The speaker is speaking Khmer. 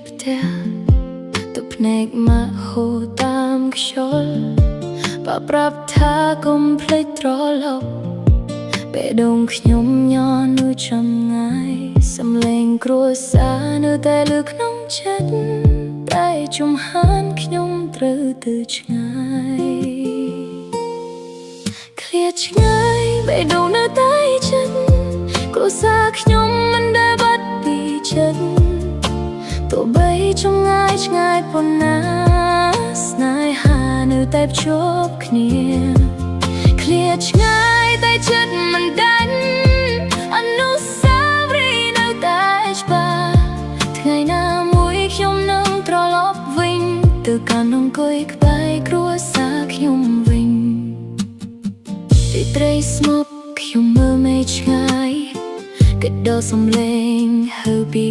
ផ្ទះទុកភ្នែកមកហូរតាមខ្យល់បើប្រាប់ថាកុំភ្លេចត្រឡប់ពេលដងខ្ញុំញ័រនៅចំងាយសំឡេងគ្រួសារនៅតែលើក្នុងចិត្តតែជំហានខ្ញុំត្រូវទៅឆ្ងាយឃ្លាតឆ្ងាយបេះដូងនៅតែចិត្តគ្រួសារខ្ញុំមិនដែលបាត់ពីចិត្តទោះបីចម្ងាយឆ្ងាយប៉ុណ្ណាស្នេហានៅតែភ្ជាប់គ្នាឃ្លាតឆ្ងាយតែចិត្តមិនដាច់អនុស្សាវរីយ៍នៅតែច្បាស់ថ្ងៃណាមួយខ្ញុំនឹងត្រឡប់វិញទៅកាន់អង្គុយក្បែរគ្រួសារខ្ញុំវិញទីត្រីស្មប់ខ្ញុំមើលមេឃឆ្ងាយក៏ដល់សំឡេងហើរពី